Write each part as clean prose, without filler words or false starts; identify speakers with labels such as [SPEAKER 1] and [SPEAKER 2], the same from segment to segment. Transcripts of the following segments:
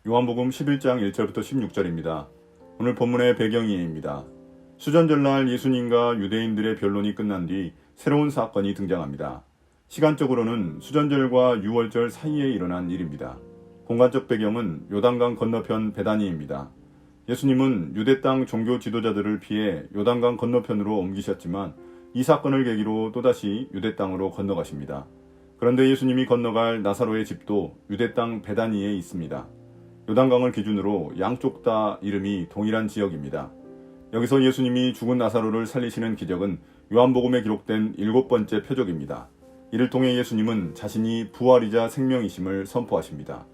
[SPEAKER 1] 요한복음 11장 1절부터 16절입니다. 오늘 본문의 배경이입니다. 수전절날 예수님과 유대인들의 변론이 끝난 뒤 새로운 사건이 등장합니다. 시간적으로는 수전절과 유월절 사이에 일어난 일입니다. 공간적 배경은 요단강 건너편 베다니입니다. 예수님은 유대 땅 종교 지도자들을 피해 요단강 건너편으로 옮기셨지만 이 사건을 계기로 또다시 유대 땅으로 건너가십니다. 그런데 예수님이 건너갈 나사로의 집도 유대 땅 베다니에 있습니다. 요단강을 기준으로 양쪽 다 이름이 동일한 지역입니다. 여기서 예수님이 죽은 나사로를 살리시는 기적은 요한복음에 기록된 7번째 표적입니다. 이를 통해 예수님은 자신이 부활이자 생명이심을 선포하십니다.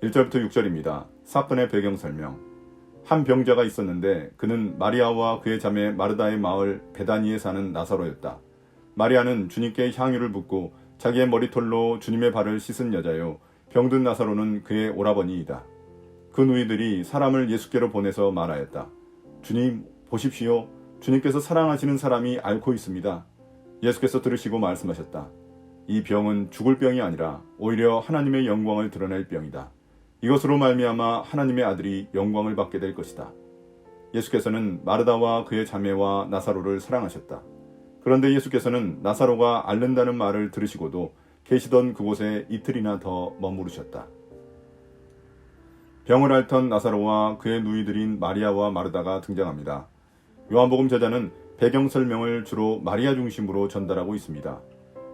[SPEAKER 1] 1절부터 6절입니다. 사건의 배경 설명. 한 병자가 있었는데 그는 마리아와 그의 자매 마르다의 마을 베다니에 사는 나사로였다. 마리아는 주님께 향유를 붓고 자기의 머리털로 주님의 발을 씻은 여자요, 병든 나사로는 그의 오라버니이다. 그 누이들이 사람을 예수께로 보내서 말하였다. 주님, 보십시오. 주님께서 사랑하시는 사람이 앓고 있습니다. 예수께서 들으시고 말씀하셨다. 이 병은 죽을 병이 아니라 오히려 하나님의 영광을 드러낼 병이다. 이것으로 말미암아 하나님의 아들이 영광을 받게 될 것이다. 예수께서는 마르다와 그의 자매와 나사로를 사랑하셨다. 그런데 예수께서는 나사로가 앓는다는 말을 들으시고도 계시던 그곳에 이틀이나 더 머무르셨다. 병을 앓던 나사로와 그의 누이들인 마리아와 마르다가 등장합니다. 요한복음 저자는 배경 설명을 주로 마리아 중심으로 전달하고 있습니다.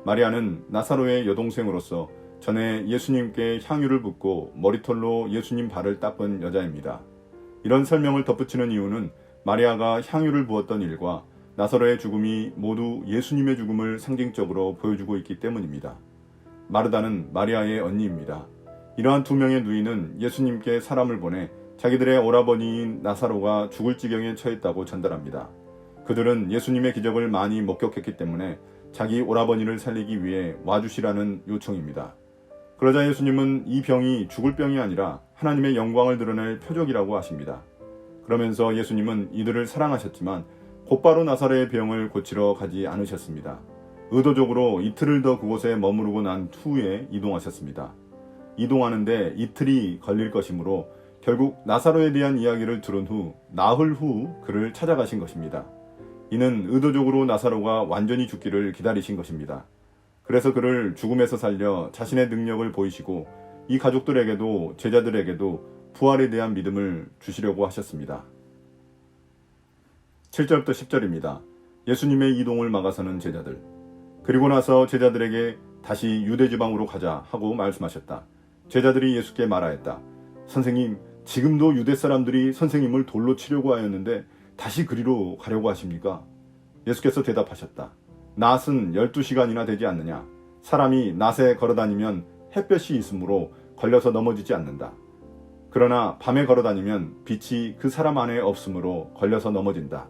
[SPEAKER 1] 마리아는 나사로의 여동생으로서 전에 예수님께 향유를 붓고 머리털로 예수님 발을 닦은 여자입니다. 이런 설명을 덧붙이는 이유는 마리아가 향유를 부었던 일과 나사로의 죽음이 모두 예수님의 죽음을 상징적으로 보여주고 있기 때문입니다. 마르다는 마리아의 언니입니다. 이러한 두 명의 누이는 예수님께 사람을 보내 자기들의 오라버니인 나사로가 죽을 지경에 처했다고 전달합니다. 그들은 예수님의 기적을 많이 목격했기 때문에 자기 오라버니를 살리기 위해 와주시라는 요청입니다. 그러자 예수님은 이 병이 죽을 병이 아니라 하나님의 영광을 드러낼 표적이라고 하십니다. 그러면서 예수님은 이들을 사랑하셨지만 곧바로 나사로의 병을 고치러 가지 않으셨습니다. 의도적으로 이틀을 더 그곳에 머무르고 난 후에 이동하셨습니다. 이동하는데 이틀이 걸릴 것이므로 결국 나사로에 대한 이야기를 들은 후 나흘 후 그를 찾아가신 것입니다. 이는 의도적으로 나사로가 완전히 죽기를 기다리신 것입니다. 그래서 그를 죽음에서 살려 자신의 능력을 보이시고 이 가족들에게도 제자들에게도 부활에 대한 믿음을 주시려고 하셨습니다. 7절부터 10절입니다. 예수님의 이동을 막아서는 제자들. 그리고 나서 제자들에게 다시 유대지방으로 가자 하고 말씀하셨다. 제자들이 예수께 말하였다. 선생님, 지금도 유대 사람들이 선생님을 돌로 치려고 하였는데 다시 그리로 가려고 하십니까? 예수께서 대답하셨다. 낮은 12시간이나 되지 않느냐? 사람이 낮에 걸어다니면 햇볕이 있으므로 걸려서 넘어지지 않는다. 그러나 밤에 걸어다니면 빛이 그 사람 안에 없으므로 걸려서 넘어진다.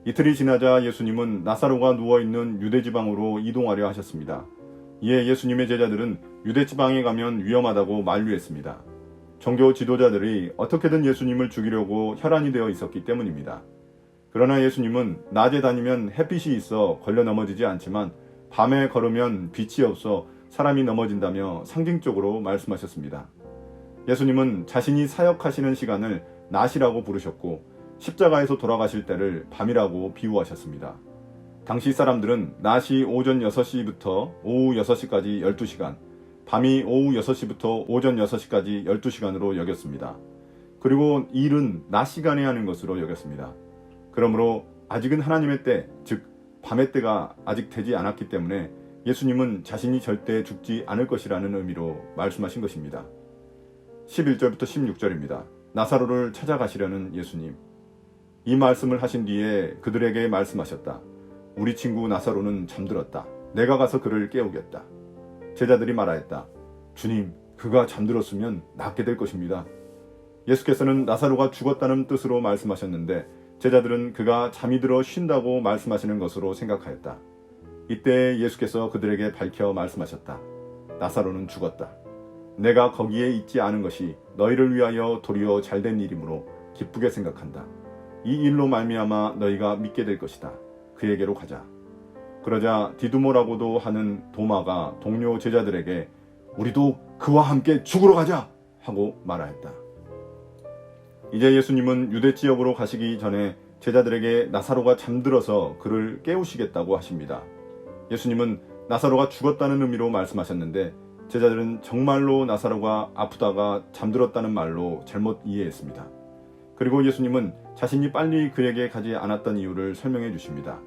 [SPEAKER 1] 이틀이 지나자 예수님은 나사로가 누워있는 유대지방으로 이동하려 하셨습니다. 이에 예수님의 제자들은 유대지방에 가면 위험하다고 만류했습니다. 종교 지도자들이 어떻게든 예수님을 죽이려고 혈안이 되어 있었기 때문입니다. 그러나 예수님은 낮에 다니면 햇빛이 있어 걸려 넘어지지 않지만 밤에 걸으면 빛이 없어 사람이 넘어진다며 상징적으로 말씀하셨습니다. 예수님은 자신이 사역하시는 시간을 낮이라고 부르셨고 십자가에서 돌아가실 때를 밤이라고 비유하셨습니다. 당시 사람들은 낮이 오전 6시부터 오후 6시까지 12시간, 밤이 오후 6시부터 오전 6시까지 12시간으로 여겼습니다. 그리고 일은 낮 시간에 하는 것으로 여겼습니다. 그러므로 아직은 하나님의 때, 즉 밤의 때가 아직 되지 않았기 때문에 예수님은 자신이 절대 죽지 않을 것이라는 의미로 말씀하신 것입니다. 11절부터 16절입니다. 나사로를 찾아가시려는 예수님. 이 말씀을 하신 뒤에 그들에게 말씀하셨다. 우리 친구 나사로는 잠들었다. 내가 가서 그를 깨우겠다. 제자들이 말하였다. 주님, 그가 잠들었으면 낫게 될 것입니다. 예수께서는 나사로가 죽었다는 뜻으로 말씀하셨는데 제자들은 그가 잠이 들어 쉰다고 말씀하시는 것으로 생각하였다. 이때 예수께서 그들에게 밝혀 말씀하셨다. 나사로는 죽었다. 내가 거기에 있지 않은 것이 너희를 위하여 도리어 잘된 일이므로 기쁘게 생각한다. 이 일로 말미암아 너희가 믿게 될 것이다. 그에게로 가자. 그러자 디두모라고도 하는 도마가 동료 제자들에게 우리도 그와 함께 죽으러 가자 하고 말하였다. 이제 예수님은 유대 지역으로 가시기 전에 제자들에게 나사로가 잠들어서 그를 깨우시겠다고 하십니다. 예수님은 나사로가 죽었다는 의미로 말씀하셨는데 제자들은 정말로 나사로가 아프다가 잠들었다는 말로 잘못 이해했습니다. 그리고 예수님은 자신이 빨리 그에게 가지 않았던 이유를 설명해 주십니다.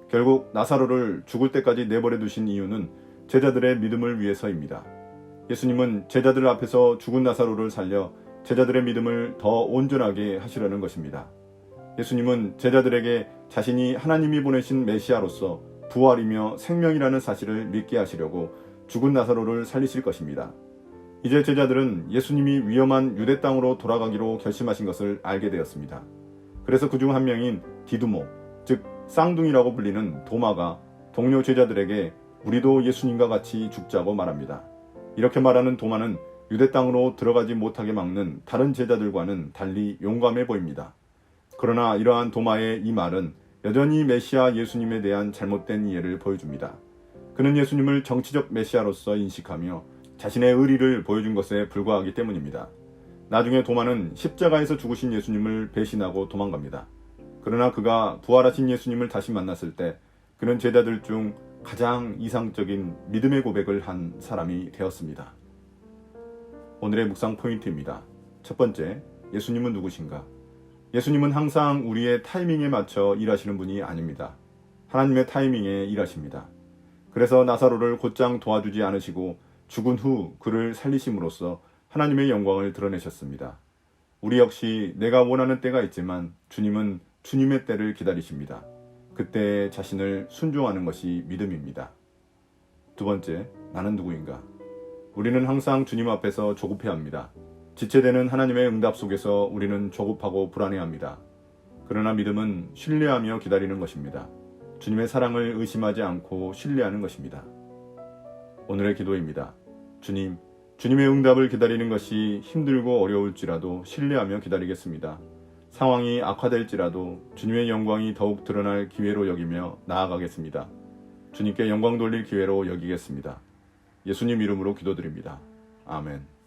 [SPEAKER 1] 결국 나사로를 죽을 때까지 내버려 두신 이유는 제자들의 믿음을 위해서입니다. 예수님은 제자들 앞에서 죽은 나사로를 살려 제자들의 믿음을 더 온전하게 하시려는 것입니다. 예수님은 제자들에게 자신이 하나님이 보내신 메시아로서 부활이며 생명이라는 사실을 믿게 하시려고 죽은 나사로를 살리실 것입니다. 이제 제자들은 예수님이 위험한 유대 땅으로 돌아가기로 결심하신 것을 알게 되었습니다. 그래서 그중 한 명인 디두모, 즉 쌍둥이라고 불리는 도마가 동료 제자들에게 우리도 예수님과 같이 죽자고 말합니다. 이렇게 말하는 도마는 유대 땅으로 들어가지 못하게 막는 다른 제자들과는 달리 용감해 보입니다. 그러나 이러한 도마의 이 말은 여전히 메시아 예수님에 대한 잘못된 이해를 보여줍니다. 그는 예수님을 정치적 메시아로서 인식하며 자신의 의리를 보여준 것에 불과하기 때문입니다. 나중에 도마는 십자가에서 죽으신 예수님을 배신하고 도망갑니다. 그러나 그가 부활하신 예수님을 다시 만났을 때 그는 제자들 중 가장 이상적인 믿음의 고백을 한 사람이 되었습니다. 오늘의 묵상 포인트입니다. 첫 번째, 예수님은 누구신가? 예수님은 항상 우리의 타이밍에 맞춰 일하시는 분이 아닙니다. 하나님의 타이밍에 일하십니다. 그래서 나사로를 곧장 도와주지 않으시고 죽은 후 그를 살리심으로써 하나님의 영광을 드러내셨습니다. 우리 역시 내가 원하는 때가 있지만 주님은 주님의 때를 기다리십니다. 그때 자신을 순종하는 것이 믿음입니다. 두 번째, 나는 누구인가? 우리는 항상 주님 앞에서 조급해합니다. 지체되는 하나님의 응답 속에서 우리는 조급하고 불안해합니다. 그러나 믿음은 신뢰하며 기다리는 것입니다. 주님의 사랑을 의심하지 않고 신뢰하는 것입니다. 오늘의 기도입니다. 주님, 주님의 응답을 기다리는 것이 힘들고 어려울지라도 신뢰하며 기다리겠습니다. 상황이 악화될지라도 주님의 영광이 더욱 드러날 기회로 여기며 나아가겠습니다. 주님께 영광 돌릴 기회로 여기겠습니다. 예수님 이름으로 기도드립니다. 아멘.